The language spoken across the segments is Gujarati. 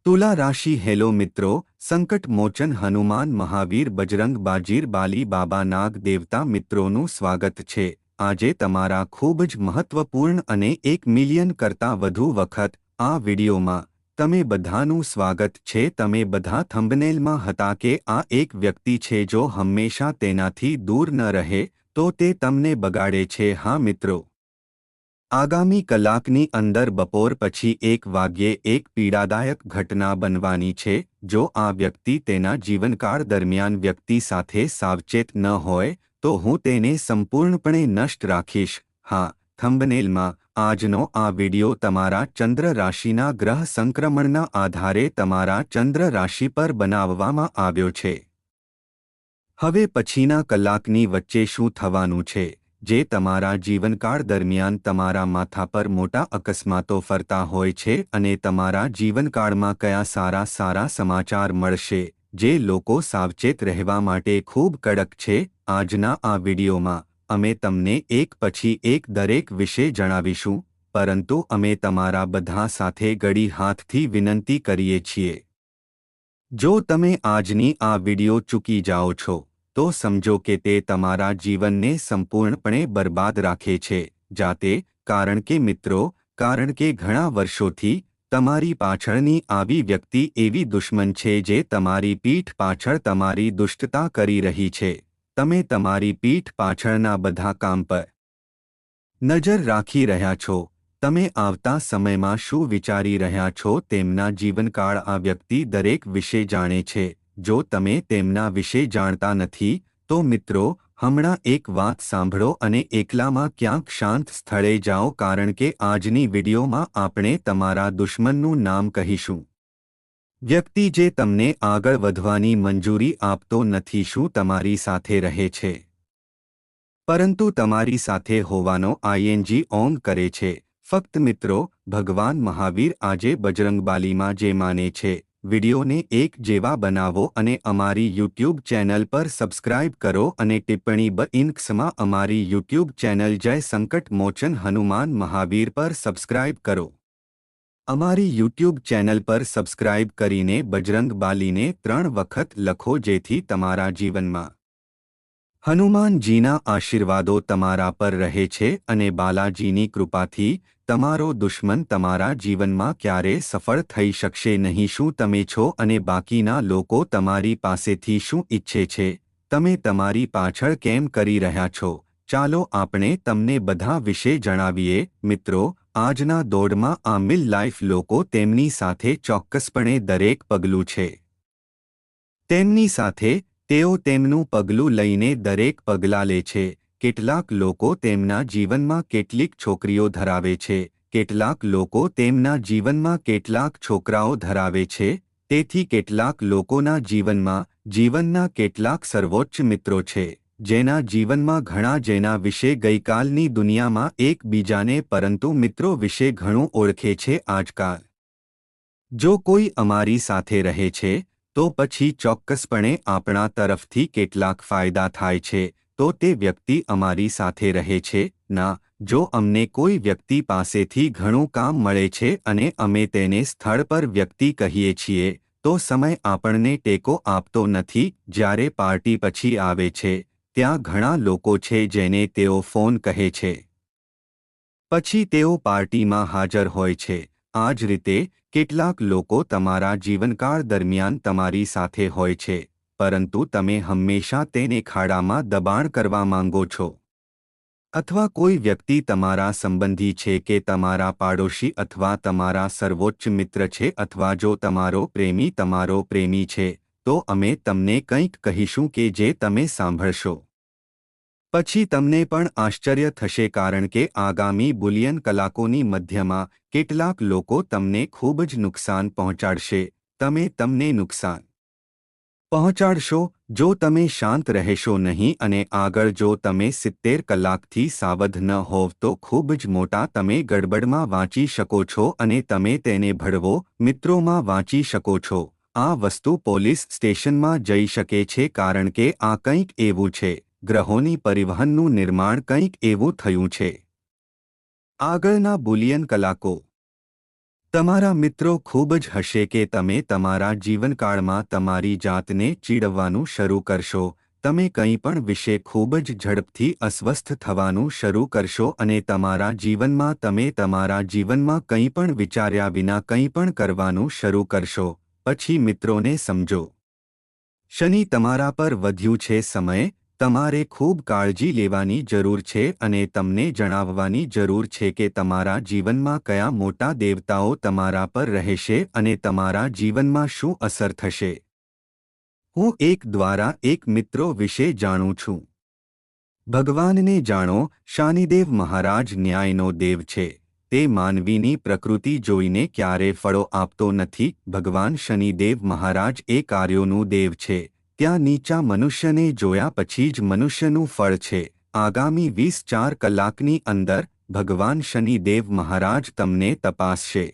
तुला राशि हेलो मित्रों, संकट मोचन हनुमान महावीर बजरंग बाजीर बाली बाबा नाग देवता मित्रों स्वागत छे। आजे तमारा खूब ज महत्वपूर्ण अने 1 मिलियन करता वधु वखत आ विडियो में तमे बधानु स्वागत छे। तमे बधा थंबनेल में हता के आ एक व्यक्ति छे जो हमेशा तेनाथी दूर न रहे तो ते तमने बगाड़े छे। हाँ मित्रों, आगामी कलाकनी अंदर बपोर पछी 1 वाग्ये एक पीड़ादायक घटना बनवानी छे। जो आ व्यक्ति तेना जीवनकाल दरमियान व्यक्ति साथे सावचेत न होय तो हूँ तेने संपूर्णपणे नष्ट राखीश। हाँ, थंबनेल में आजनो आ विडियो तमारा चंद्र राशिना ग्रह संक्रमणना आधारे तमारा चंद्र राशि पर बनाववामां आव्यो छे। हवे पछीना कलाकनी वच्चे शुं थवानुं छे जे तमारा जीवनकाल दरमियान तमारा माथा पर मोटा अकस्मातो फरता होय छे अने तमारा जीवनकाळमां कया सारा सारा समाचार मळशे जे लोको सावचेत रहेवा माटे खूब कड़क छे। आजना आ विडियोमां अमे तमने एक पछी एक दरेक विषे जणावीशुं, परंतु अमे तमारा बधा साथे गળી हाथथी विनंती करीए छीए। जो तमे आजनी आ विडियो चूकी जाओ छो तो समझो के ते तमारा जीवन ने संपूर्णपणे बर्बाद राखे छे। जाते कारण के मित्रों, कारण के घणा वर्षोथी तमारी पाछळनी आवी व्यक्ति एवी दुश्मन छे जे तमारी पीठ पाछळ तमारी दुष्टता करी रही छे। तमे तमारी पीठ पाछळना बधा काम पर नजर राखी रह्या छो। तमे आवता समय में शुं विचारी रह्या छो तेमना जीवनकाळ आ व्यक्ति दरेक विषे जाणे छे। जो तमे तेमना विषे जाणता नथी तो मित्रों, हमणा एक वात सांभळो अने एकलामां क्यांक शांत स्थळे जाओ, कारण के आजनी विडियो में आपणे तमारा दुश्मननुं नाम कहीशुं। व्यक्ति जे तमने आगळ वधवानी मंजूरी आपतो नथी, शुं तमारी साथे रहे छे परंतु तमारी साथे होवानो आईएनजी ओंग करे छे। फक्त मित्रों, भगवान महावीर आजे बजरंगबाली में जे माने छे। विडियो ने एक जेवा बनावो अने अमारी यूट्यूब चैनल पर सब्सक्राइब करो अने टिप्पणी बॉक्स में अमारी यूट्यूब चैनल जय संकट मोचन हनुमान महावीर पर सब्सक्राइब करो। अमारी यूट्यूब चैनल पर सब्सक्राइब करीने बजरंगबाली ने 3 वखत लखो जेथी तमारा जीवन में हनुमानजीना आशीर्वादो तमारा पर रहे छे अने बालाजीनी कृपाथी तमारो दुश्मन तमारा जीवन में क्यारे सफल थई शकशे नहीं। शुं तमे छो अने बाकीना लोको तमारी पासेथी शुं इच्छे छे? तमे तमारी पाछळ केम करी रह्या छो? चालो आपणे तमने बधा विषे जणावीए। मित्रों, आजना दौड़मां आ मिल लाइफ लोको तेमनी साथे चोक्कसपणे दरेक पगलू छे। तेमनी साथे तेओ तेमनुं पगलू लईने दरेक पगला ले छे। केटलाक लोको तेमना जीवनमां केटलीक छोकरीओ धरावे छे, केटलाक लोको तेमना जीवनमां केटलाक छोकराओ धरावे छे। तेथी केटलाक लोकोना जीवनना केटलाक सर्वोच्च मित्रो छे जेना जीवनमां घणा, जेना विषे गईकालनी दुनियामां एक बीजाने परंतु मित्रो विषे घणुं ओळखे छे। आजकाल जो कोई अमारी साथे रहे छे तो पछी चोक्कसपणे आपणा तरफथी केटलाक फायदा थाय छे तो ते व्यक्ति अमारी साथे रहे छे ना। जो अमने कोई व्यक्ति पासेथी घणुं काम मळे छे अने अमे तेने स्थळ पर व्यक्ति कहीए छीए तो समय आपणने टेको आपतो नथी। ज्यारे पार्टी पछी आवे छे त्यां घणा लोको छे जेने तेओ फोन कहे छे, पछी तेओ पार्टी में हाजर होय छे। आज रीते केटलाक लोको तमारा जीवनकाल दरमियान तमारी साथे होय छे परंतु तमे हमेशा तेने खाड़ामां दबाण करवा मांगो छो। अथवा कोई व्यक्ति तमारा संबंधी छे के तमारा पाड़ोशी अथवा तमारा सर्वोच्च मित्र छे अथवा जो तमारो प्रेमी छे तो अमे तमने कंईक कहीशुं के जे तमे सांभळशो पछी तमने पण आश्चर्य थशे, कारण के आगामी बुलियन कलाकोनी मध्यमां केटलाक लोको तमने खूब ज नुकसान पहोंचाडशे। तमे तमने नुकसान पहोंचाडशो जो तमे शांत रहेशो नहीं अने आगळ जो तमे 70 कलाकथी सावध न होव तो खूब ज मोटा तमे गड़बड़मां वांची शको छो अने तमे तेने भड़वो मित्रोमां वांची शको छो। आ वस्तु पोलीस स्टेशनमां जई शके छे, कारण के आ कंईक एवुं छे, ग्रहोनी परिवहननुं निर्माण कंईक एवुं थयुं छे। આગળના બુલિયન કલાકો તમારા મિત્રો ખૂબ જ હશે કે તમે તમારા જીવનકાળમાં તમારી જાતને ચીડવવાનું શરૂ કરશો, તમે કંઈ પણ વિશે ખૂબ જ ઝડપથી અસ્વસ્થ થવાનું શરૂ કરશો અને તમારા જીવનમાં તમે તમારા જીવનમાં કંઈ પણ વિચાર્યા વિના કંઈ પણ કરવાનું શરૂ કરશો. પછી મિત્રોને સમજો. શનિ તમારા પર વધ્યું છે. સમય તમારે ખૂબ કાળજી લેવાની જરૂર છે અને તમને જણાવવાની જરૂર છે કે તમારા જીવનમાં કયા મોટા દેવતાઓ તમારા પર રહેશે અને તમારા જીવનમાં શું અસર થશે. હું એક દ્વારા એક મિત્રો વિશે જાણું છું. ભગવાનને જાણો. શનિદેવ મહારાજ ન્યાયનો દેવ છે. તે માનવીની પ્રકૃતિ જોઈને ક્યારે ફળો આપતો નથી. ભગવાન શનિદેવ મહારાજ એ કાર્યોનું દેવ છે. ત્યાં નીચા મનુષ્યને જોયા પછી જ મનુષ્યનું ફળ છે. આગામી 24 કલાકની અંદર ભગવાન શનિદેવ મહારાજ તમને તપાસશે.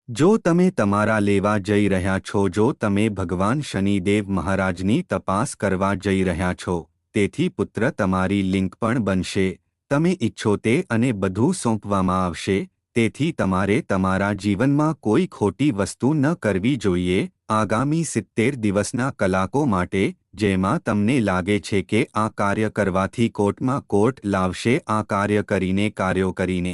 જો તમે તમારા લેવા જઈ રહ્યા છો, જો તમે ભગવાન શનિદેવ મહારાજની તપાસ કરવા જઈ રહ્યા છો, તેથી પુત્ર તમારી લિંક પણ બનશે. તમે ઈચ્છો તે અને બધું સોંપવામાં આવશે. તેથી તમારે તમારા જીવનમાં કોઈ ખોટી વસ્તુ ન કરવી જોઈએ. આગામી 70 દિવસના કલાકો માટે, જેમાં તમને લાગે છે કે આ કાર્ય કરવાથી કોર્ટમાં કોર્ટ લાવશે, આ કાર્ય કરીને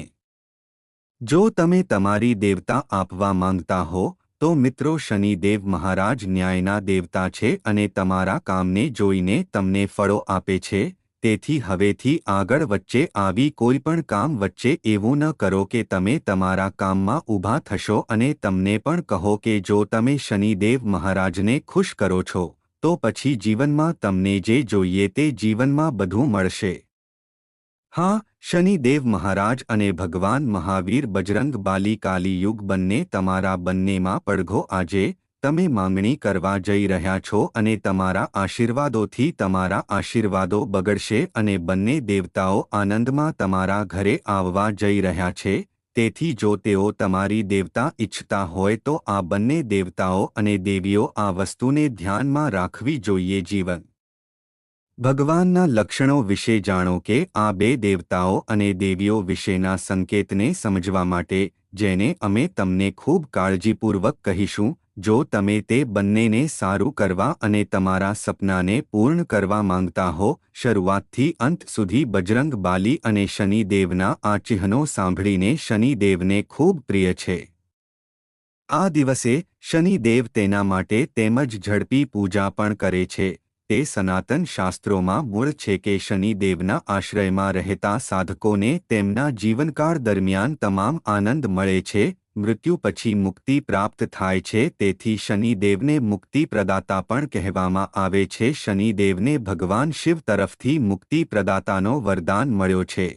જો તમે તમારી દેવતા આપવા માંગતા હો, તો મિત્રો શનિદેવ મહારાજ ન્યાયના દેવતા છે અને તમારા કામને જોઈને તમને ફળો આપે છે. તેથી હવેથી આગળ વચ્ચે આવી કોઈ પણ કામ વચ્ચે એવું ન કરો કે તમે તમારા કામમાં ઊભા થશો અને તમને પણ કહો કે જો તમે શનિદેવ મહારાજને ખુશ કરો છો, તો પછી જીવનમાં તમને જે જોઈએ તે જીવનમાં બધું મળશે. હા, શનિદેવ મહારાજ અને ભગવાન મહાવીર બજરંગ બાલી કાલી યુગ બંને તમારા બંનેમાં પડઘો. આજે તમે માંગણી કરવા જઈ રહ્યા છો અને તમારા આશીર્વાદોથી તમારા આશીર્વાદો બગડશે અને બંને દેવતાઓ આનંદમાં તમારા ઘરે આવવા જઈ રહ્યા છે. તેથી જો તેઓ તમારી દેવતા ઈચ્છતા હોય તો આ બંને દેવતાઓ અને દેવીઓ આ વસ્તુને ધ્યાનમાં રાખવી જોઈએ. જીવન ભગવાનના લક્ષણો વિશે જાણો કે આ બે દેવતાઓ અને દેવીઓ વિશેના સંકેતને સમજવા માટે, જેને અમે તમને ખૂબ કાળજીપૂર્વક કહીશું. જો તમે તે બંનેને સારું કરવા અને તમારા સપનાને પૂર્ણ કરવા માંગતા હો, શરૂઆતથી અંત સુધી બજરંગ બાલી અને શનિદેવના આ ચિહ્નો સાંભળીને શનિદેવને ખૂબ પ્રિય છે. આ દિવસે શનિદેવ તેના માટે તેમજ ઝડપી પૂજા પણ કરે છે. તે સનાતન શાસ્ત્રોમાં મૂળ છે કે શનિદેવના આશ્રયમાં રહેતા સાધકોને તેમના જીવનકાળ દરમિયાન તમામ આનંદ મળે છે. મૃત્યુ પછી મુક્તિ પ્રાપ્ત થાય છે. તેથી શનિદેવને મુક્તિ પ્રદાતા પણ કહેવામાં આવે છે. શનિદેવને ભગવાન શિવ તરફથી મુક્તિ પ્રદાતાનો વરદાન મળ્યો છે.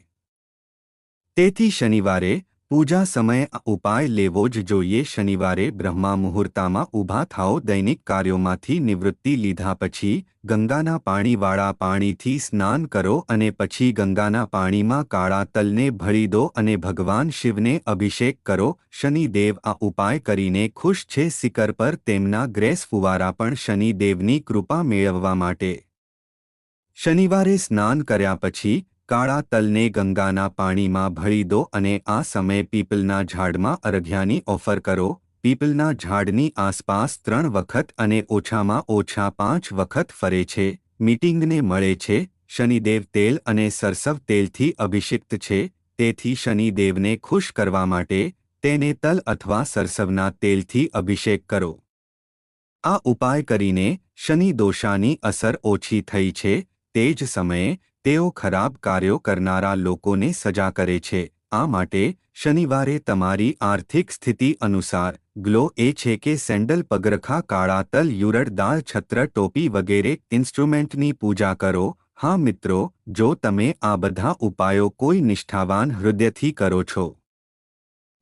તેથી શનિવારે પૂજા સમયે આ ઉપાય લેવો જ જોઈએ. શનિવારે બ્રહ્મા મુહૂર્તમાં ઊભા થાઓ. દૈનિક કાર્યોમાંથી નિવૃત્તિ લીધા પછી ગંગાના પાણીવાળા પાણીથી સ્નાન કરો અને પછી ગંગાના પાણીમાં કાળા તલને ભળી દો અને ભગવાન શિવને અભિષેક કરો. શનિદેવ આ ઉપાય કરીને ખુશ છે. શિખર પર તેમના ગ્રેસ ફુવારા પણ શનિદેવની કૃપા મેળવવા માટે. શનિવારે સ્નાન કર્યા પછી કાળા તલને ગંગાના પાણીમાં ભળી દો અને આ સમયે પીપલના ઝાડમાં અરઘ્યાની ઓફર કરો. પીપલના ઝાડની આસપાસ 3 વખત અને ઓછામાં ઓછા 5 વખત ફરે છે. મીટિંગને મળે છે. શનિદેવ તેલ અને સરસવ તેલથી અભિષિક્ત છે. તેથી શનિદેવને ખુશ કરવા માટે તેને તલ અથવા સરસવના તેલથી અભિષેક કરો. આ ઉપાય કરીને શનિ દોષાની અસર ઓછી થઈ છે. તે જ સમયે તેઓ ખરાબ કાર્યો કરનારા લોકોને સજા કરે છે. આ માટે શનિવારે તમારી આર્થિક સ્થિતિ અનુસાર ગ્લો એ છે કે સેન્ડલ, પગરખા, કાળા તલ, યુરડ દાળ, છત્ર, ટોપી વગેરે ઇન્સ્ટ્રુમેન્ટની પૂજા કરો. હા મિત્રો, જો તમે આ બધા ઉપાયો કોઈ નિષ્ઠાવાન હૃદયથી કરો છો,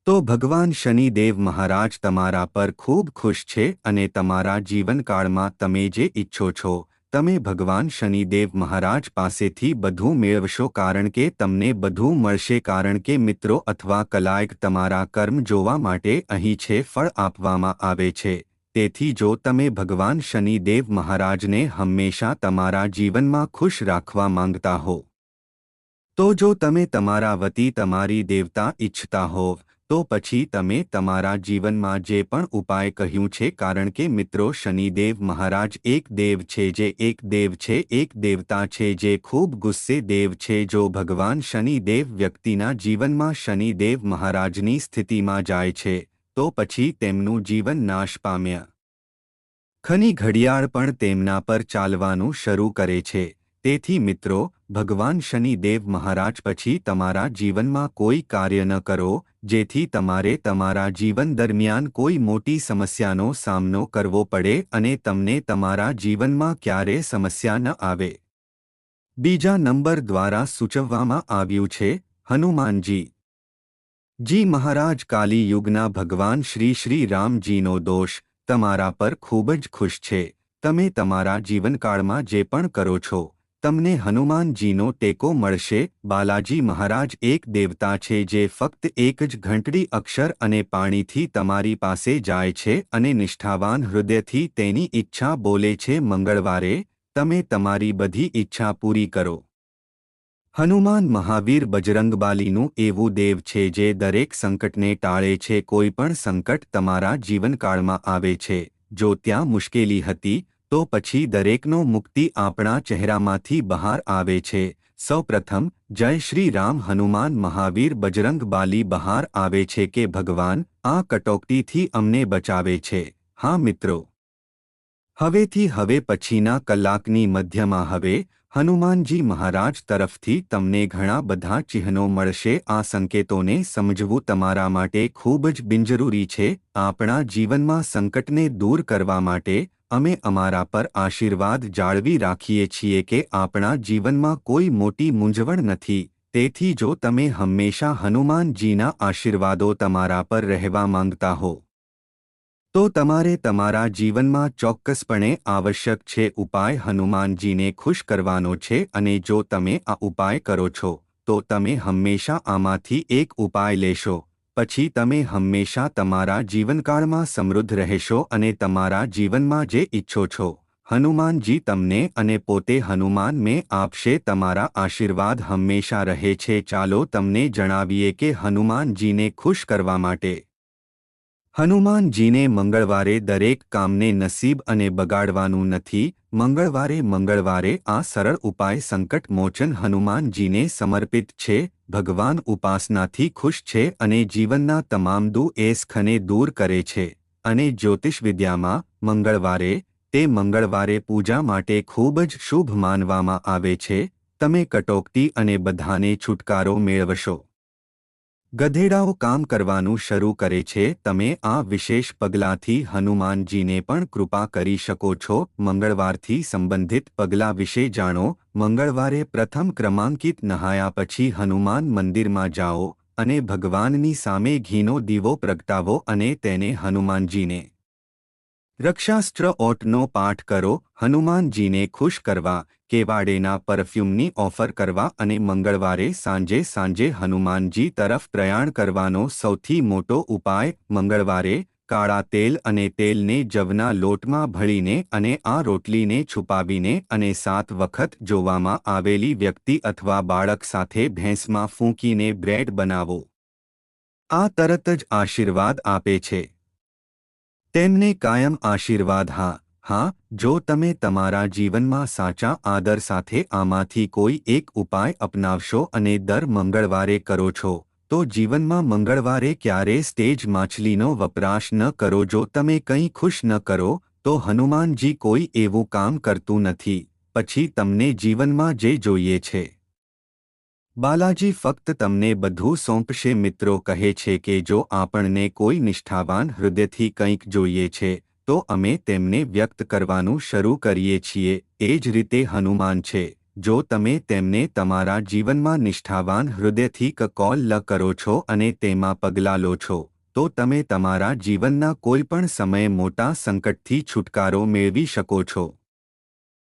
તો ભગવાન શનિદેવ મહારાજ તમારા પર ખૂબ ખુશ છે અને તમારા જીવનકાળમાં તમે જે ઈચ્છો છો, તમે ભગવાન શનિદેવ મહારાજ પાસેથી બધું મેળવશો. કારણ કે તમને બધું મળશે. કારણ કે મિત્રો અથવા કલાયક તમારા કર્મ જોવા માટે અહીં છે. ફળ આપવામાં આવે છે. તેથી જો તમે ભગવાન શનિદેવ મહારાજને હંમેશા તમારા જીવનમાં ખુશ રાખવા માંગતા હો, તો જો તમે તમારા વતી તમારી દેવતા ઈચ્છતા હોવ, તો પછી તમે તમારા જીવનમાં જે પણ ઉપાય કહ્યું છે, કારણ કે મિત્રો શનિદેવ મહારાજ એક દેવ છે, જે એક દેવ છે, એક દેવતા છે, જે ખૂબ ગુસ્સે દેવ છે. જો ભગવાન શનિદેવ વ્યક્તિના જીવનમાં શનિદેવ મહારાજની સ્થિતિમાં જાય છે તો પછી તેમનું જીવન નાશ પામ્યા ખની ઘડિયાળ પણ તેમના પર ચાલવાનું શરૂ કરે છે. તેથી મિત્રો ભગવાન શનિદેવ મહારાજ પછી તમારા જીવનમાં કોઈ કાર્ય ન કરો જેથી તમારે તમારા જીવન દરમિયાન કોઈ મોટી સમસ્યાનો સામનો કરવો પડે અને તમને તમારા જીવનમાં ક્યારેય સમસ્યા ન આવે. બીજા નંબર દ્વારા સૂચવવામાં આવ્યું છે હનુમાનજી જી મહારાજ કાલી યુગના ભગવાન શ્રી રામજીનો દોષ તમારા પર ખૂબ જ ખુશ છે. તમે તમારા જીવનકાળમાં જે પણ કરો છો તમને હનુમાનજીનો ટેકો મળશે. બાલાજી મહારાજ એક દેવતા છે જે ફક્ત એક જ ઘંટડી અક્ષર અને પાણીથી તમારી પાસે જાય છે અને નિષ્ઠાવાન હૃદયથી તેની ઈચ્છા બોલે છે. મંગળવારે તમે તમારી બધી ઈચ્છા પૂરી કરો. હનુમાન મહાવીર બજરંગબાલીનું એવું દેવ છે જે દરેક સંકટને ટાળે છે. કોઈ પણ સંકટ તમારા જીવનકાળમાં આવે છે, જો ત્યાં મુશ્કેલી હતી તો પછી દરેકનો મુક્તિ આપણા ચહેરામાંથી બહાર આવે છે. સૌપ્રથમ જય શ્રી રામ હનુમાન મહાવીર બજરંગબાલી બહાર આવે છે કે ભગવાન આ કટોકટીથી અમને બચાવે છે. હા મિત્રો, હવે પછીના કલાકની મધ્યમાં હવે હનુમાનજી મહારાજ તરફથી તમને ઘણા બધા ચિહ્નો મળશે. આ સંકેતોને સમજવું તમારા માટે ખૂબ જ બિનજરૂરી છે. આપણા જીવનમાં સંકટને દૂર કરવા માટે અમે અમારા પર આશીર્વાદ જાળવી રાખીએ છીએ કે આપણા જીવનમાં કોઈ મોટી મૂંઝવણ નથી. તેથી જો તમે હંમેશા હનુમાનજીના આશીર્વાદો તમારા પર રહેવા માંગતા હો તો તમારે તમારા જીવનમાં ચોક્કસપણે આવશ્યક છે ઉપાય હનુમાનજીને ખુશ કરવાનો છે. અને જો તમે આ ઉપાય કરો છો તો તમે હંમેશા આમાંથી એક ઉપાય લેશો પછી તમે હંમેશા તમારા જીવનકાળમાં સમૃદ્ધ રહેશો અને તમારા જીવનમાં જે ઈચ્છો છો હનુમાનજી તમને અને પોતે હનુમાન મેં આપશે. તમારા આશીર્વાદ હંમેશા રહે છે. ચાલો તમને જણાવીએ કે હનુમાનજીને ખુશ કરવા માટે હનુમાનજીને મંગળવારે દરેક કામને નસીબ અને બગાડવાનું નથી. મંગળવારે આ સરળ ઉપાય સંકટ મોચન હનુમાનજીને સમર્પિત છે. ભગવાન ઉપાસનાથી ખુશ છે અને જીવનના તમામ દુઃખને દૂર કરે છે. અને જ્યોતિષ વિદ્યામાં મંગળવારે પૂજા માટે ખૂબ જ શુભ માનવામાં આવે છે. તમે કટોકટી અને બધાને છુટકારો મેળવશો. ગધેડાઓ કામ કરવાનું શરૂ કરે છે. તમે આ વિશેષ પગલાંથી હનુમાનજીને પણ કૃપા કરી શકો છો. મંગળવારથી સંબંધિત પગલાં વિશે જાણો. મંગળવારે પ્રથમ ક્રમાંકિત નહાયા પછી હનુમાન મંદિરમાં જાઓ અને ભગવાનની સામે ઘીનો દીવો પ્રગટાવો અને તેને હનુમાનજીને રક્ષાસ્ત્રનો પાઠ કરો. હનુમાનજીને ખુશ કરવા કેવાડેના પરફ્યુમની ઓફર કરવા અને મંગળવારે સાંજે હનુમાનજી તરફ પ્રયાણ કરવાનો સૌથી મોટો ઉપાય. મંગળવારે કાળા તેલ અને તેલને જવના લોટમાં ભળીને અને આ રોટલીને છુપાવીને અને 7 વખત જોવામાં આવેલી વ્યક્તિ અથવા બાળક સાથે ભેંસમાં ફૂંકીને બ્રેડ બનાવો. આ તરત જ આશીર્વાદ આપે છે. તેમને કાયમ આશીર્વાદ. હા, જો તમે તમારા જીવનમાં સાચા આદર સાથે આમાંથી કોઈ એક ઉપાય અપનાવશો અને દર મંગળવારે કરો છો તો જીવનમાં મંગળવારે ક્યારેય સ્ટેજ માછલીનો વપરાશ ન કરો. જો તમે કંઈ ખુશ ન કરો તો હનુમાનજી કોઈ એવું કામ કરતું નથી. પછી તમને જીવનમાં જે જોઈએ છે બાલાજી ફક્ત તમને બધું સોંપશે. મિત્રો કહે છે કે જો આપણને કોઈ નિષ્ઠાવાન હૃદયથી કંઈક જોઈએ છે તો અમે તેમને વ્યક્ત કરવાનું શરૂ કરીએ છીએ. એ જ રીતે હનુમાન છે. જો તમે તેમને તમારા જીવનમાં નિષ્ઠાવાન હૃદયથી કોલ કરો છો અને તેમાં પગલાં લો છો તો તમે તમારા જીવનના કોઈ પણ સમયે મોટા સંકટથી છુટકારો મેળવી શકો છો.